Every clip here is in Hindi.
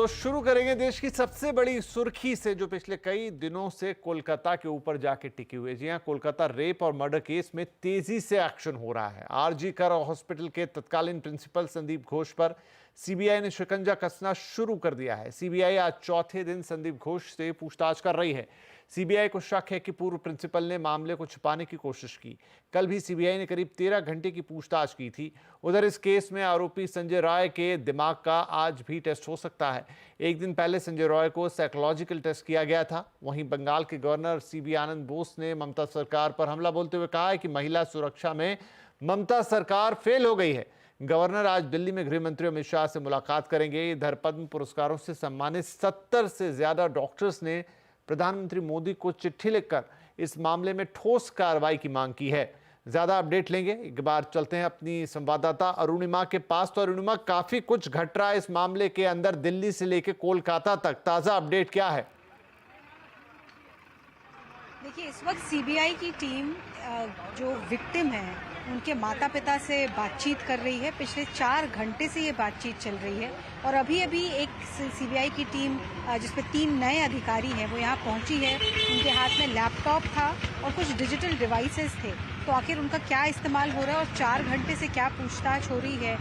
तो शुरू करेंगे देश की सबसे बड़ी सुर्खी से, जो पिछले कई दिनों से कोलकाता के ऊपर जाके टिकी हुई है। जी हां, कोलकाता रेप और मर्डर केस में तेजी से एक्शन हो रहा है। आरजी कर हॉस्पिटल के तत्कालीन प्रिंसिपल संदीप घोष पर सीबीआई ने शिकंजा कसना शुरू कर दिया है। सीबीआई आज चौथे दिन संदीप घोष से पूछताछ कर रही है। सीबीआई को शक है कि पूर्व प्रिंसिपल ने मामले को छिपाने की कोशिश की। कल भी सीबीआई ने करीब 13 घंटे की पूछताछ की थी। उधर इस केस में आरोपी संजय रॉय के दिमाग का आज भी टेस्ट हो सकता है। एक दिन पहले संजय रॉय को साइकोलॉजिकल टेस्ट किया गया था। वहीं बंगाल के गवर्नर सीबी आनंद बोस ने ममता सरकार पर हमला बोलते हुए कहा है कि महिला सुरक्षा में ममता सरकार फेल हो गई है। गवर्नर आज दिल्ली में गृह मंत्री अमित शाह से मुलाकात करेंगे। इधर पद्म पुरस्कारों से सम्मानित 70 से ज्यादा डॉक्टर्स ने प्रधानमंत्री मोदी को चिट्ठी लिखकर इस मामले में ठोस कार्रवाई की मांग की है। ज्यादा अपडेट लेंगे, एक बार चलते हैं अपनी संवाददाता अरुणिमा के पास। तो अरुणिमा, काफी कुछ घट रहा है इस मामले के अंदर, दिल्ली से लेकर कोलकाता तक। ताजा अपडेट क्या है? देखिए, इस वक्त सीबीआई की टीम जो विक्टिम है उनके माता पिता से बातचीत कर रही है। पिछले 4 घंटे से ये बातचीत चल रही है और अभी अभी एक सीबीआई की टीम जिसमें 3 नए अधिकारी हैं वो यहाँ पहुंची है। उनके हाथ में लैपटॉप था और कुछ डिजिटल डिवाइसेस थे। तो आखिर उनका क्या इस्तेमाल हो रहा है और 4 घंटे से क्या पूछताछ हो रही है,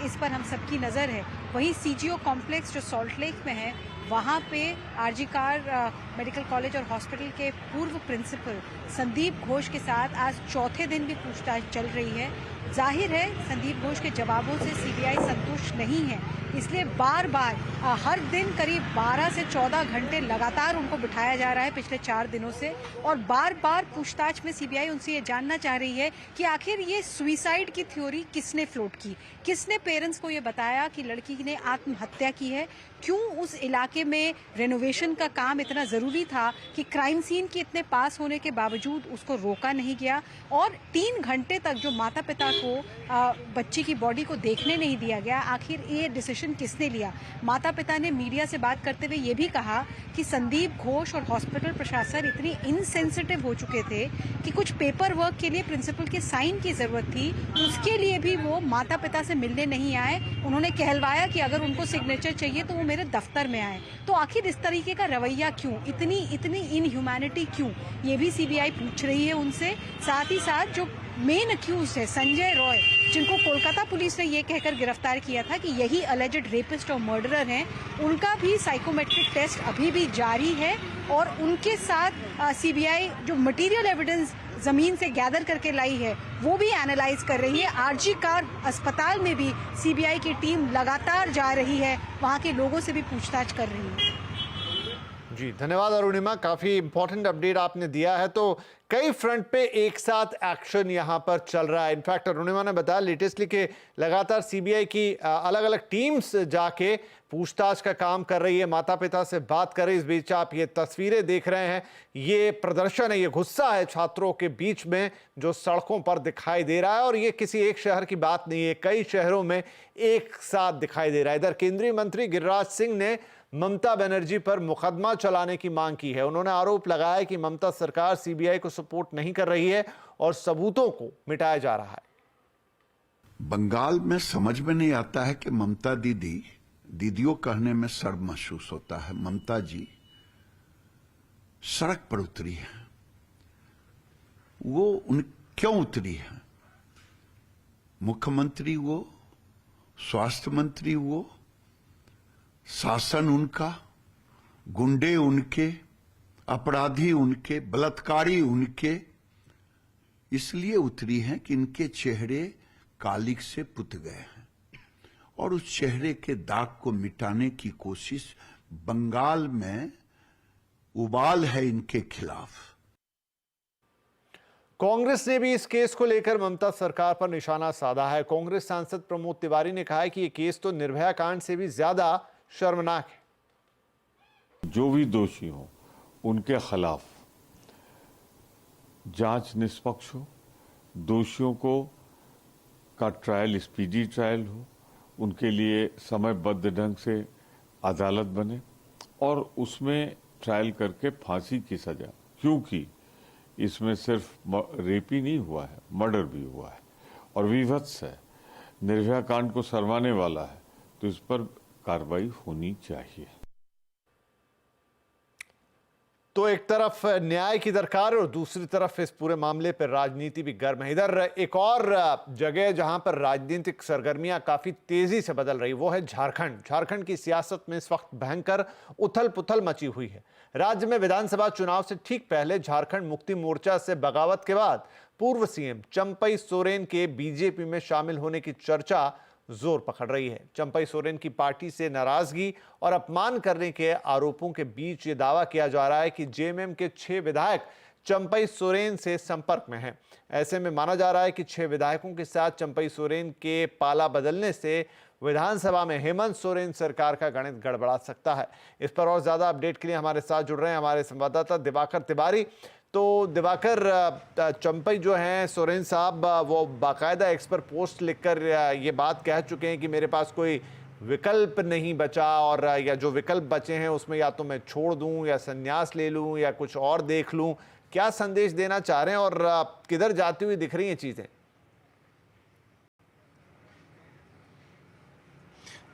इस पर हम सबकी नज़र है। वहीं सीजीओ कॉम्प्लेक्स जो सॉल्ट लेक में है, वहाँ पे आरजी कर मेडिकल कॉलेज और हॉस्पिटल के पूर्व प्रिंसिपल संदीप घोष के साथ आज चौथे दिन भी पूछताछ चल रही है। जाहिर है संदीप घोष के जवाबों से सीबीआई संतुष्ट नहीं है, इसलिए बार बार हर दिन करीब 12 से 14 घंटे लगातार उनको बिठाया जा रहा है पिछले 4 दिनों से। और बार बार पूछताछ में सीबीआई उनसे ये जानना चाह रही है कि आखिर ये सुसाइड की थ्योरी किसने फ्लोट की, किसने पेरेंट्स को ये बताया कि लड़की ने आत्महत्या की है, क्यों उस इलाके में रेनोवेशन का काम इतना जरूरी था कि क्राइम सीन के इतने पास होने के बावजूद उसको रोका नहीं गया, और 3 घंटे तक जो माता पिता को बच्ची की बॉडी को देखने नहीं दिया गया, आखिर ये डिसीजन किसने लिया। माता पिता ने मीडिया से बात करते हुए ये भी कहा कि संदीप घोष और हॉस्पिटल प्रशासन इतनी इनसेंसिटिव हो चुके थे कि कुछ पेपर वर्क के लिए प्रिंसिपल के साइन की जरूरत थी, उसके लिए भी वो माता पिता से मिलने नहीं आए। उन्होंने कहलवाया कि अगर उनको सिग्नेचर चाहिए तो वो मेरे दफ्तर में आए। तो आखिर इस तरीके का रवैया क्यों, इतनी इनह्यूमैनिटी क्यों, ये भी सीबीआई पूछ रही है उनसे। साथ ही साथ जो मेन अक्यूज है संजय रॉय, जिनको कोलकाता पुलिस ने ये कहकर गिरफ्तार किया था कि यही अलेजेड रेपिस्ट और मर्डरर हैं, उनका भी साइकोमेट्रिक टेस्ट अभी भी जारी है। और उनके साथ सीबीआई जो मटेरियल एविडेंस जमीन से गैदर करके लाई है वो भी एनालाइज कर रही है। आरजी कर अस्पताल में भी सीबीआई की टीम लगातार जा रही है, वहां के लोगों से भी पूछताछ कर रही है। जी धन्यवाद अरुणिमा, काफी इंपॉर्टेंट अपडेट आपने दिया है। तो कई फ्रंट पे एक साथ एक्शन यहां पर चल रहा है। इनफैक्ट अरुणिमा ने बताया लेटेस्टली कि लगातार सीबीआई की अलग अलग टीम्स जाके पूछताछ का काम कर रही है, माता पिता से बात कर रही है। इस बीच आप ये तस्वीरें देख रहे हैं, ये प्रदर्शन है, ये गुस्सा है छात्रों के बीच में जो सड़कों पर दिखाई दे रहा है। और ये किसी एक शहर की बात नहीं है, कई शहरों में एक साथ दिखाई दे रहा है। इधर केंद्रीय मंत्री गिरिराज सिंह ने ममता बनर्जी पर मुकदमा चलाने की मांग की है। उन्होंने आरोप लगाया कि ममता सरकार सीबीआई को सपोर्ट नहीं कर रही है और सबूतों को मिटाया जा रहा है। बंगाल में समझ में नहीं आता है कि ममता दीदियों कहने में शर्म महसूस होता है। ममता जी सड़क पर उतरी है, वो क्यों उतरी है? मुख्यमंत्री वो, स्वास्थ्य मंत्री वो, शासन उनका, गुंडे उनके, अपराधी उनके, बलात्कारी उनके, इसलिए उतरी हैं कि इनके चेहरे कालिक से पुत गए हैं और उस चेहरे के दाग को मिटाने की कोशिश बंगाल में उबाल है इनके खिलाफ। कांग्रेस ने भी इस केस को लेकर ममता सरकार पर निशाना साधा है। कांग्रेस सांसद प्रमोद तिवारी ने कहा है कि यह केस तो निर्भया कांड से भी ज्यादा शर्मनाक है। जो भी दोषी हो उनके खिलाफ जांच निष्पक्ष हो, दोषियों का ट्रायल स्पीडी ट्रायल हो, उनके लिए समयबद्ध ढंग से अदालत बने और उसमें ट्रायल करके फांसी की सजा, क्योंकि इसमें सिर्फ रेप ही नहीं हुआ है, मर्डर भी हुआ है और विभत्स है, निर्भया कांड को शर्माने वाला है। तो इस पर कार्रवाई होनी चाहिए। तो एक तरफ न्याय की दरकार और दूसरी तरफ इस पूरे मामले पर राजनीति भी गर्म है। इधर एक और जगह जहां पर राजनीतिक सरगर्मियां काफी तेजी से बदल रही वो है झारखंड। झारखंड की सियासत में इस वक्त भयंकर उथल पुथल मची हुई है। राज्य में विधानसभा चुनाव से ठीक पहले झारखंड मुक्ति मोर्चा से बगावत के बाद पूर्व सीएम चंपई सोरेन के बीजेपी में शामिल होने की चर्चा जोर पकड़ रही है। चंपई सोरेन की पार्टी से नाराजगी और अपमान करने के आरोपों के बीच ये दावा किया जा रहा है कि जेएमएम के 6 विधायक चंपई सोरेन से संपर्क में हैं। ऐसे में माना जा रहा है कि 6 विधायकों के साथ चंपई सोरेन के पाला बदलने से विधानसभा में हेमंत सोरेन सरकार का गणित गड़बड़ा सकता है। इस पर और ज्यादा अपडेट के लिए हमारे साथ जुड़ रहे हैं हमारे संवाददाता दिवाकर तिवारी। तो दिवाकर, चंपई जो हैं सोरेन साहब, वो बाकायदा एक्स पर पोस्ट लिखकर ये बात कह चुके हैं कि मेरे पास कोई विकल्प नहीं बचा और या जो विकल्प बचे हैं उसमें या तो मैं छोड़ दूं या संन्यास ले लूं या कुछ और देख लूं। क्या संदेश देना चाह रहे हैं और किधर जाती हुई दिख रही हैं चीजें?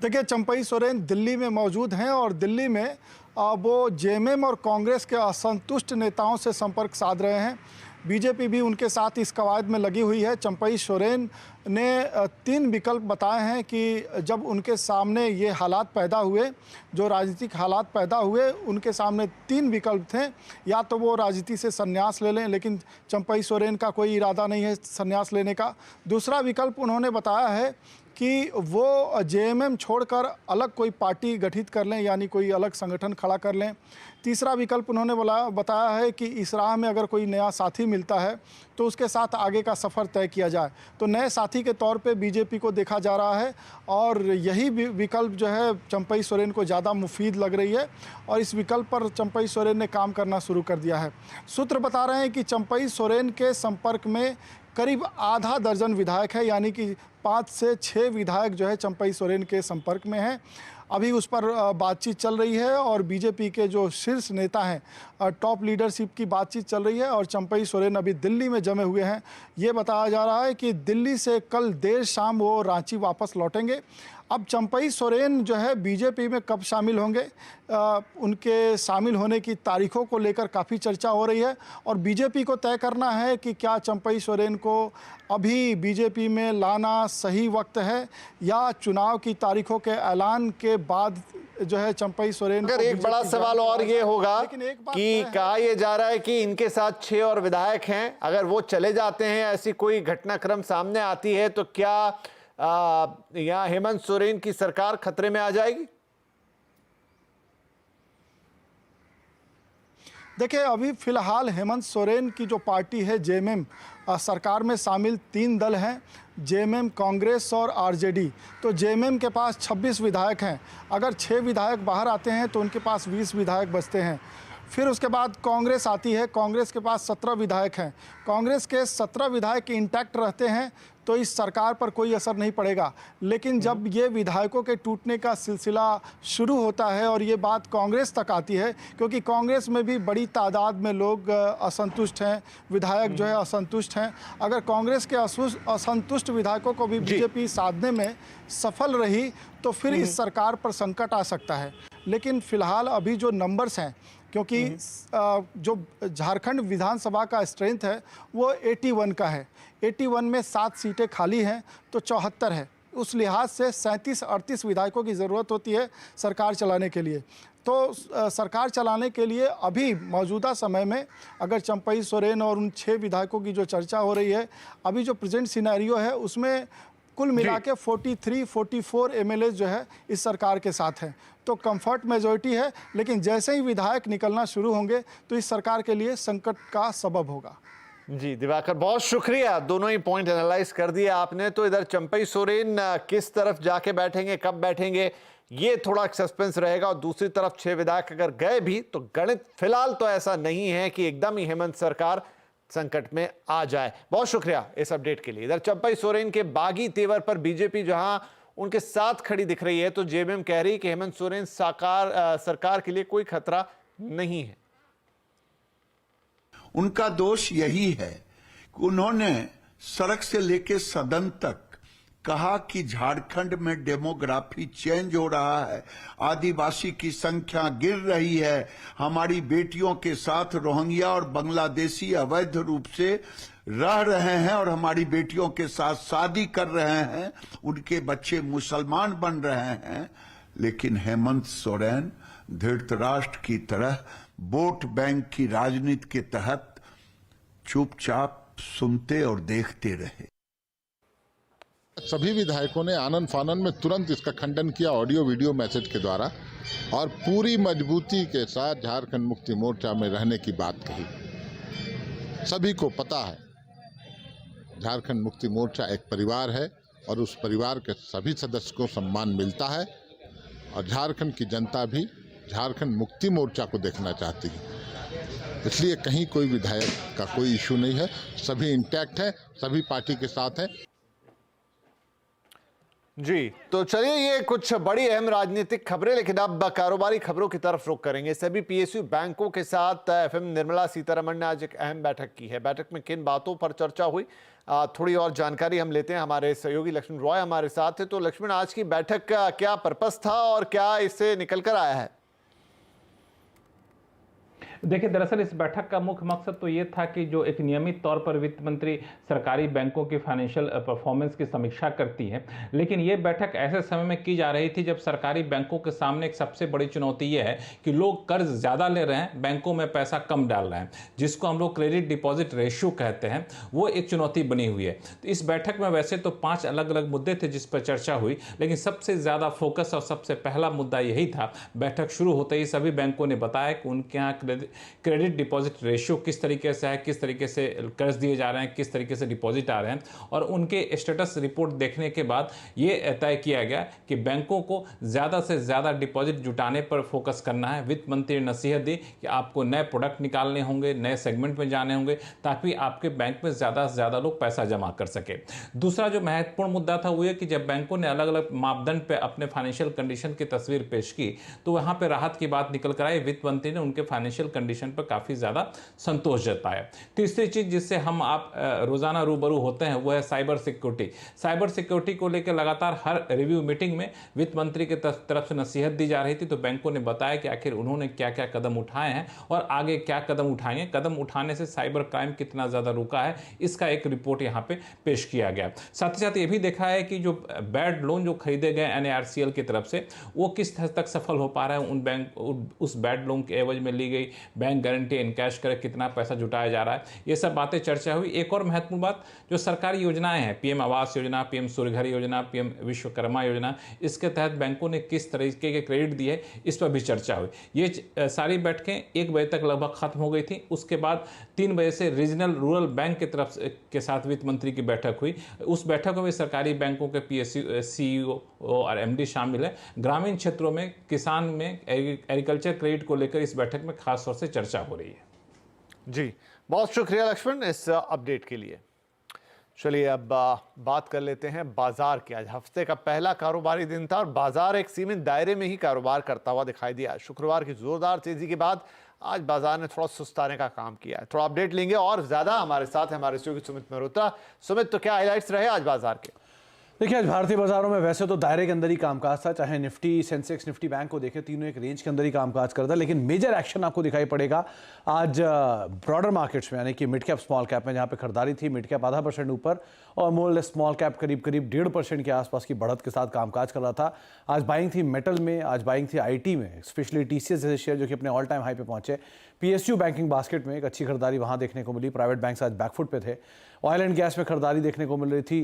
देखिए, चंपई सोरेन दिल्ली में मौजूद हैं और दिल्ली में वो जेएमएम और कांग्रेस के असंतुष्ट नेताओं से संपर्क साध रहे हैं। बीजेपी भी उनके साथ इस कवायद में लगी हुई है। चंपई सोरेन ने 3 विकल्प बताए हैं कि जब उनके सामने ये हालात पैदा हुए, जो राजनीतिक हालात पैदा हुए, उनके सामने 3 विकल्प थे। या तो वो राजनीति से संन्यास ले लें, लेकिन चंपई सोरेन का कोई इरादा नहीं है संन्यास लेने का। दूसरा विकल्प उन्होंने बताया है कि वो जेएमएम छोड़कर अलग कोई पार्टी गठित कर लें, यानी कोई अलग संगठन खड़ा कर लें। तीसरा विकल्प उन्होंने बताया है कि इस राह में अगर कोई नया साथी मिलता है तो उसके साथ आगे का सफ़र तय किया जाए। तो नए साथी के तौर पे बीजेपी को देखा जा रहा है और यही विकल्प जो है चंपई सोरेन को ज़्यादा मुफीद लग रही है और इस विकल्प पर चंपई सोरेन ने काम करना शुरू कर दिया है। सूत्र बता रहे हैं कि चंपई सोरेन के संपर्क में करीब आधा दर्जन विधायक है, यानी कि 5 से 6 विधायक जो है चंपई सोरेन के संपर्क में हैं। अभी उस पर बातचीत चल रही है और बीजेपी के जो शीर्ष नेता हैं, टॉप लीडरशिप की बातचीत चल रही है और चंपई सोरेन अभी दिल्ली में जमे हुए हैं। ये बताया जा रहा है कि दिल्ली से कल देर शाम वो रांची वापस लौटेंगे। अब चंपई सोरेन जो है बीजेपी में कब शामिल होंगे, उनके शामिल होने की तारीखों को लेकर काफ़ी चर्चा हो रही है और बीजेपी को तय करना है कि क्या चंपई सोरेन को अभी बीजेपी में लाना सही वक्त है या चुनाव की तारीखों के ऐलान के बाद जो है चंपई सोरेन। अगर एक बड़ा सवाल और ये होगा कि कहा यह जा रहा है कि इनके साथ 6 और विधायक हैं, अगर वो चले जाते हैं, ऐसी कोई घटनाक्रम सामने आती है तो क्या यहाँ हेमंत सोरेन की सरकार खतरे में आ जाएगी? देखिए, अभी फिलहाल हेमंत सोरेन की जो पार्टी है जेएमएम, सरकार में शामिल 3 दल हैं, जेएमएम, कांग्रेस और आरजेडी। तो जेएमएम के पास 26 विधायक हैं। अगर 6 विधायक बाहर आते हैं तो उनके पास 20 विधायक बचते हैं। फिर उसके बाद कांग्रेस आती है, कांग्रेस के पास 17 विधायक हैं। कांग्रेस के 17 विधायक इंटैक्ट रहते हैं तो इस सरकार पर कोई असर नहीं पड़ेगा। लेकिन जब ये विधायकों के टूटने का सिलसिला शुरू होता है और ये बात कांग्रेस तक आती है, क्योंकि कांग्रेस में भी बड़ी तादाद में लोग असंतुष्ट हैं, विधायक जो है असंतुष्ट हैं। अगर कांग्रेस के असंतुष्ट विधायकों को भी बीजेपी साधने में सफल रही तो फिर इस सरकार पर संकट आ सकता है। लेकिन फिलहाल अभी जो नंबर्स हैं, क्योंकि जो झारखंड विधानसभा का स्ट्रेंथ है वो 81 का है, 81 में 7 सीटें खाली हैं तो 74 है। उस लिहाज से 37-38 विधायकों की ज़रूरत होती है सरकार चलाने के लिए। तो सरकार चलाने के लिए अभी मौजूदा समय में अगर चंपई सोरेन और उन 6 विधायकों की जो चर्चा हो रही है, अभी जो प्रेजेंट सिनेरियो है उसमें कुल मिला के 43-44 एमएलए जो है इस सरकार के साथ हैं। तो कंफर्ट मेजॉरिटी है, लेकिन जैसे ही विधायक निकलना शुरू होंगे तो इस सरकार के लिए संकट का सबब होगा। जी दिवाकर, बहुत शुक्रिया, दोनों ही पॉइंट एनालाइज कर दिए आपने। तो इधर चंपई सोरेन किस तरफ जाके बैठेंगे, कब बैठेंगे, ये थोड़ा सस्पेंस रहेगा और दूसरी तरफ 6 विधायक अगर गए भी तो गणित फिलहाल तो ऐसा नहीं है कि एकदम ही हेमंत सरकार संकट में आ जाए। बहुत शुक्रिया इस अपडेट के लिए। इधर चंपई सोरेन के बागी तेवर पर बीजेपी जहां उनके साथ खड़ी दिख रही है तो जेएमएम कह रही है कि हेमंत सोरेन सरकार के लिए कोई खतरा नहीं है। उनका दोष यही है कि उन्होंने सड़क से लेकर सदन तक कहा कि झारखंड में डेमोग्राफी चेंज हो रहा है, आदिवासी की संख्या गिर रही है, हमारी बेटियों के साथ रोहिंग्या और बांग्लादेशी अवैध रूप से रह रहे हैं और हमारी बेटियों के साथ शादी कर रहे हैं, उनके बच्चे मुसलमान बन रहे हैं। लेकिन हेमंत सोरेन धृतराष्ट्र की तरह वोट बैंक की राजनीति के तहत चुपचाप सुनते और देखते रहे। सभी विधायकों ने आनन फानन में तुरंत इसका खंडन किया ऑडियो वीडियो मैसेज के द्वारा और पूरी मजबूती के साथ झारखंड मुक्ति मोर्चा में रहने की बात कही। सभी को पता है झारखंड मुक्ति मोर्चा एक परिवार है और उस परिवार के सभी सदस्य को सम्मान मिलता है और झारखंड की जनता भी झारखंड मुक्ति मोर्चा को देखना चाहती है। इसलिए कहीं कोई विधायक का कोई इशू नहीं है, सभी इंटैक्ट है, सभी पार्टी के साथ हैं। जी, तो चलिए ये कुछ बड़ी अहम राजनीतिक खबरें, लेकिन अब कारोबारी खबरों की तरफ रुख करेंगे। सभी पीएसयू बैंकों के साथ एफएम निर्मला सीतारमण ने आज एक अहम बैठक की है। बैठक में किन बातों पर चर्चा हुई, थोड़ी और जानकारी हम लेते हैं। हमारे सहयोगी लक्ष्मण रॉय हमारे साथ है। तो लक्ष्मण, आज की बैठक का क्या पर्पस था और क्या इससे निकल कर आया है? देखिए, दरअसल इस बैठक का मुख्य मकसद तो ये था कि जो एक नियमित तौर पर वित्त मंत्री सरकारी बैंकों की फाइनेंशियल परफॉर्मेंस की समीक्षा करती है, लेकिन ये बैठक ऐसे समय में की जा रही थी जब सरकारी बैंकों के सामने एक सबसे बड़ी चुनौती ये है कि लोग कर्ज ज़्यादा ले रहे हैं, बैंकों में पैसा कम डाल रहे हैं, जिसको हम लोग क्रेडिट डिपॉजिट रेशियो कहते हैं, वो एक चुनौती बनी हुई है। तो इस बैठक में वैसे तो 5 अलग अलग मुद्दे थे जिस पर चर्चा हुई, लेकिन सबसे ज़्यादा फोकस और सबसे पहला मुद्दा यही था। बैठक शुरू होते ही सभी बैंकों ने बताया कि उनके यहाँ क्रेडिट डिपॉजिट रेशियो किस तरीके से है, किस तरीके से कर्ज दिए जा रहे हैं, किस तरीके से डिपॉजिट आ रहे हैं, और उनके स्टेटस रिपोर्ट देखने के बाद ये तय किया गया कि बैंकों को ज़्यादा से ज़्यादा डिपॉजिट जुटाने पर फोकस करना है। वित्त मंत्री ने नसीहत दी कि आपको नए प्रोडक्ट निकालने होंगे, नए सेगमेंट में जाने होंगे, ताकि आपके बैंक में ज़्यादा से ज़्यादा लोग पैसा जमा कर सके। दूसरा जो महत्वपूर्ण मुद्दा था वो ये कि जब बैंकों ने अलग अलग मापदंड पर अपने फाइनेंशियल कंडीशन की तस्वीर पेश की तो वहाँ पर राहत की बात निकल कर आई। वित्त मंत्री ने उनके फाइनेंशियल कंडीशन पर काफ़ी ज़्यादा संतोष जताया। तीसरी चीज़ जिससे हम आप रोज़ाना रूबरू होते हैं वो है साइबर सिक्योरिटी। साइबर सिक्योरिटी को लेकर लगातार हर रिव्यू मीटिंग में वित्त मंत्री की तरफ से नसीहत दी जा रही थी। तो बैंकों ने बताया कि आखिर उन्होंने क्या क्या कदम उठाए हैं और आगे क्या कदम उठाएंगे, कदम उठाने से साइबर क्राइम कितना ज़्यादा रुका है, इसका एक रिपोर्ट यहाँ पे पेश किया गया। साथ ही साथ ये भी देखा है कि जो बैड लोन जो खरीदे गए NARCL की तरफ से वो किस हद तक सफल हो पा रहा है। उन बैंक उस बैड लोन के एवज में ली गई बैंक गारंटी इनकैश करे कितना पैसा जुटाया जा रहा है, ये सब बातें चर्चा हुई। एक और महत्वपूर्ण बात, जो सरकारी योजनाएं हैं, PM आवास योजना, PM सूर्यघर योजना, PM विश्वकर्मा योजना, इसके तहत बैंकों ने किस तरीके के क्रेडिट दिए, इस पर भी चर्चा हुई। ये सारी बैठकें 1 बजे तक लगभग खत्म हो गई थी। उसके बाद 3 बजे से रीजनल रूरल बैंक की तरफ के साथ वित्त मंत्री की बैठक हुई। उस बैठक में सरकारी बैंकों के PSU CEO और MD शामिल है। ग्रामीण क्षेत्रों में किसान में एग्रीकल्चर क्रेडिट को लेकर इस बैठक में खास तौर से चर्चा हो रही है। जी, बहुत शुक्रिया लक्ष्मण इस अपडेट के लिए। चलिए अब बात कर लेते हैं बाजार की। आज हफ्ते का पहला कारोबारी दिन था और बाजार एक सीमित दायरे में ही कारोबार करता हुआ दिखाई दिया। शुक्रवार की जोरदार तेजी के बाद आज बाजार ने थोड़ा सुस्ताने का काम किया है। थोड़ा अपडेट लेंगे और ज्यादा हमारे साथ है हमारे सहयोगी सुमित मल्होत्रा। सुमित, तो क्या हाइलाइट्स रहे आज बाजार के? देखिए, आज भारतीय बाजारों में वैसे तो दायरे के अंदर ही कामकाज था। चाहे निफ्टी, सेंसेक्स, निफ्टी बैंक को देखें, तीनों एक रेंज के अंदर ही कामकाज करता है, लेकिन मेजर एक्शन आपको दिखाई पड़ेगा आज ब्रॉडर मार्केट्स में, यानी कि मिड कैप स्मॉल कैप में, जहां पे खरीदारी थी। मिड कैप 0.5% ऊपर और मोर लेस स्मॉल कैप करीब 1.5% के आसपास की बढ़त के साथ कामकाज कर रहा था। आज बाइंग थी मेटल में, आज बाइंग थी IT में, स्पेशली TCS जैसे शेयर जो कि अपने ऑल टाइम हाई पे पहुंचे। PSU बैंकिंग बास्केट में एक अच्छी खरीदारी वहां देखने को मिली। प्राइवेट बैंक्स आज बैकफुट पे थे। ऑयल एंड गैस में खरीदारी देखने को मिल रही थी।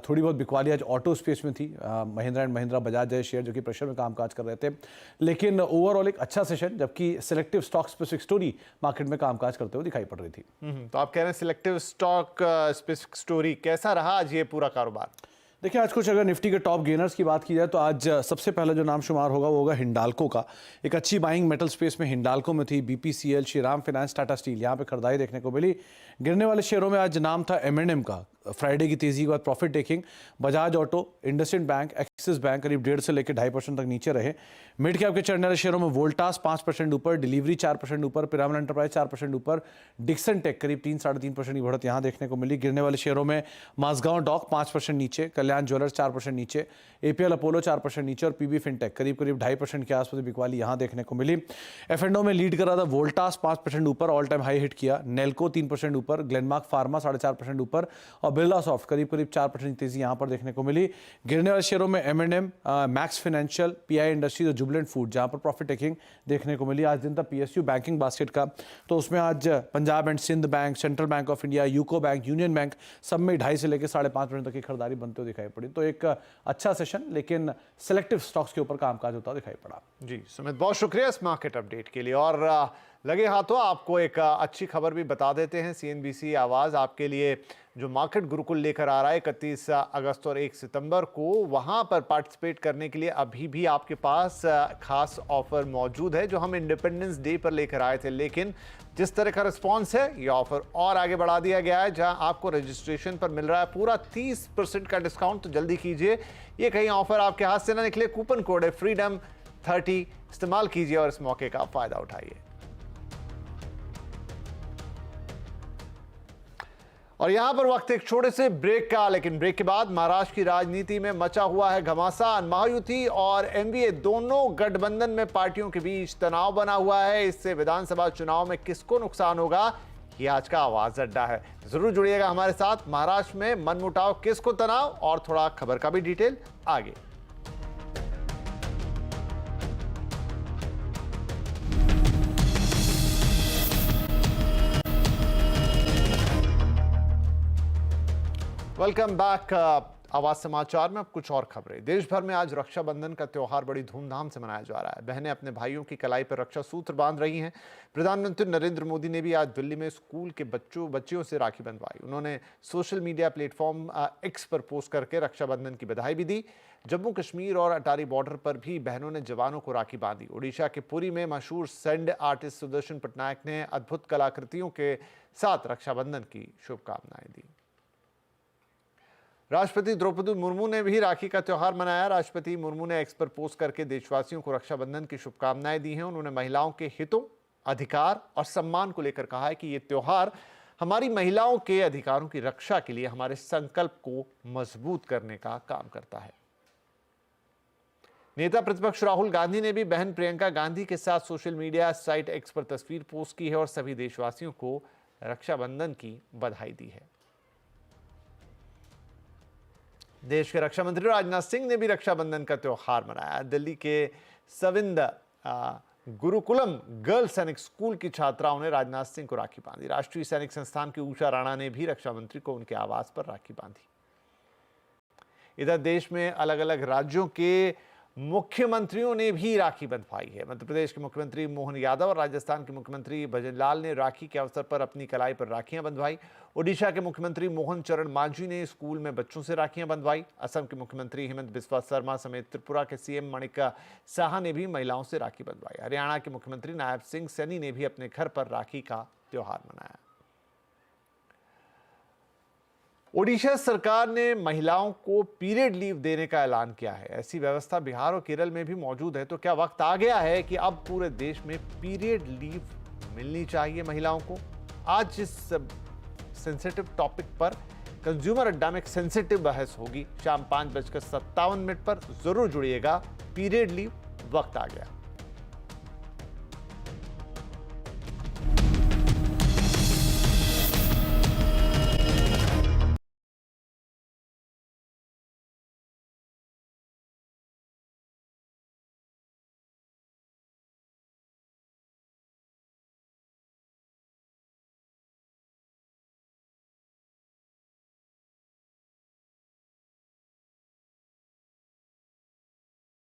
थोड़ी बहुत बिकवाली आज ऑटो स्पेस में थी। महिंद्रा एंड महिंद्रा, बजाज जैसे शेयर जो कि प्रेशर में कामकाज कर रहे थे, लेकिन ओवरऑल एक अच्छा सेशन, जबकि selective stock specific story market में कामकाज करते हुए दिखाई पड़ रही थी। तो आप कह रहे हैं सिलेक्टिव स्टॉक स्पेसिफिक स्टोरी। कैसा रहा आज ये पूरा कारोबार? देखिए, आज कुछ अगर निफ्टी के टॉप गेनर्स की बात की जाए तो आज सबसे पहले जो नाम शुमार होगा वो होगा हिंडाल्को का। एक अच्छी बाइंग मेटल स्पेस में हिंडाल्को में थी। BPCL, Shriram finance, Tata steel, यहाँ पे खरीदारी देखने को मिली। गिरने वाले शेयरों में आज नाम था M&M का। फ्राइडे की तेजी के बाद profit taking Bajaj auto, IndusInd bank, axis bank करीब 1.5 से लेकर 2.5% तक नीचे रहे। मिड कैप के चढ़ने वाले शेयरों में वोल्टास 5% ऊपर, डिलीवरी 4% ऊपर, पिरामल एंटरप्राइज 4% ऊपर, डिक्सन टेक करीब 3-3.5% की बढ़त यहां देखने को मिली। गिरने वाले शेयरों में माजगांव डॉक 5% नीचे, कल्याण ज्वेलर्स 4% नीचे, एपीएल अपोलो 4% नीचे और पीबी फिनटेक करीब 2.5% के आसपास बिकवाली यहां देखने को मिली। एफ&ओ में लीड कर रहा था वोल्टास 5% ऊपर, ऑल टाइम हाई हिट किया। नेल्को 3% ऊपर, ग्लेनमार्क फार्मा 4.5% ऊपर और बिरला सॉफ्ट करीब 4% की तेजी यहां पर देखने को मिली। गिरने वाले शेयरों में एम&एम, मैक्स फाइनेंशियल, पीआई इंडस्ट्रीज और जुबिलेंट फूड जहां पर प्रॉफिट टेकिंग देखने को मिली। आज दिन था पीएसयू बैंकिंग बास्केट का, तो उसमें आज Punjab and Sindh bank, central bank of India, UCO bank, union bank सब में 2.5 से लेकर 5.5% तक की खरीदारी बनते हुए दिखाई पड़ी। तो एक अच्छा सेशन, लेकिन सेलेक्टिव स्टॉक्स के ऊपर कामकाज होता दिखाई पड़ा। जी सुमित, बहुत शुक्रिया इस मार्केट अपडेट के लिए। और लगे हाथों आपको एक अच्छी खबर भी बता देते हैं। सीएनबीसी आवाज़ आपके लिए जो मार्केट गुरुकुल लेकर आ रहा है 31 अगस्त और 1 सितंबर को, वहां पर पार्टिसिपेट करने के लिए अभी भी आपके पास खास ऑफर मौजूद है जो हम इंडिपेंडेंस डे पर लेकर आए थे। लेकिन जिस तरह का रिस्पॉन्स है, ये ऑफर और आगे बढ़ा दिया गया है, जहां आपको रजिस्ट्रेशन पर मिल रहा है पूरा 30% का डिस्काउंट। तो जल्दी कीजिए, ये कहीं ऑफर आपके हाथ से ना निकले। कूपन कोड है freedom30, इस्तेमाल कीजिए और इस मौके का फायदा उठाइए। और यहां पर वक्त एक छोटे से ब्रेक का, लेकिन ब्रेक के बाद महाराष्ट्र की राजनीति में मचा हुआ है घमासान। महायुति और एनडीए दोनों गठबंधन में पार्टियों के बीच तनाव बना हुआ है। इससे विधानसभा चुनाव में किसको नुकसान होगा, ये आज का आवाज अड्डा है। जरूर जुड़िएगा हमारे साथ। महाराष्ट्र में मनमुटाव, किसको तनाव, और थोड़ा खबर का भी डिटेल आगे। Welcome back. आवाज समाचार में अब कुछ और खबरें। देश भर में आज रक्षाबंधन का त्योहार बड़ी धूमधाम से मनाया जा रहा है। बहनें अपने भाइयों की कलाई पर रक्षा सूत्र बांध रही हैं। प्रधानमंत्री नरेंद्र मोदी ने भी आज दिल्ली में स्कूल के बच्चियों से राखी बंधवाई। उन्होंने सोशल मीडिया प्लेटफॉर्म एक्स पर पोस्ट करके रक्षाबंधन की बधाई भी दी। जम्मू कश्मीर और अटारी बॉर्डर पर भी बहनों ने जवानों को राखी बांधी। ओडिशा के पुरी में मशहूर सैंड आर्टिस्ट सुदर्शन पटनायक ने अद्भुत कलाकृतियों के साथ रक्षाबंधन की शुभकामनाएं दी। राष्ट्रपति द्रौपदी मुर्मू ने भी राखी का त्योहार मनाया। राष्ट्रपति मुर्मू ने एक्स पर पोस्ट करके देशवासियों को रक्षाबंधन की शुभकामनाएं दी हैं। उन्होंने महिलाओं के हितों, अधिकार और सम्मान को लेकर कहा है कि ये त्योहार हमारी महिलाओं के अधिकारों की रक्षा के लिए हमारे संकल्प को मजबूत करने का काम करता है। नेता प्रतिपक्ष राहुल गांधी ने भी बहन प्रियंका गांधी के साथ सोशल मीडिया साइट एक्स पर तस्वीर पोस्ट की है और सभी देशवासियों को रक्षाबंधन की बधाई दी है। देश के रक्षा मंत्री राजनाथ सिंह ने भी रक्षाबंधन का त्योहार मनाया। दिल्ली के सविंद गुरुकुलम गर्ल सैनिक स्कूल की छात्राओं ने राजनाथ सिंह को राखी बांधी। राष्ट्रीय सैनिक संस्थान की ऊषा राणा ने भी रक्षा मंत्री को उनके आवास पर राखी बांधी। इधर देश में अलग अलग राज्यों के मुख्यमंत्रियों ने भी राखी बंधवाई है। मध्य प्रदेश के मुख्यमंत्री मोहन यादव और राजस्थान के मुख्यमंत्री भजनलाल ने राखी के अवसर पर अपनी कलाई पर राखियां बंधवाई। ओडिशा के मुख्यमंत्री मोहन चरण मांझी ने स्कूल में बच्चों से राखियां बंधवाई। असम के मुख्यमंत्री हेमंत बिस्वा शर्मा समेत त्रिपुरा के सीएम मणिका साहा ने भी महिलाओं से राखी बंधवाई। हरियाणा के मुख्यमंत्री नायब सिंह सैनी ने भी अपने घर पर राखी का त्योहार मनाया। ओडिशा सरकार ने महिलाओं को पीरियड लीव देने का ऐलान किया है। ऐसी व्यवस्था बिहार और केरल में भी मौजूद है। तो क्या वक्त आ गया है कि अब पूरे देश में पीरियड लीव मिलनी चाहिए महिलाओं को? आज इस सेंसिटिव टॉपिक पर कंज्यूमर अड्डा में एक सेंसिटिव बहस होगी शाम 5:57 पर। जरूर जुड़िएगा। पीरियड लीव, वक्त आ गया।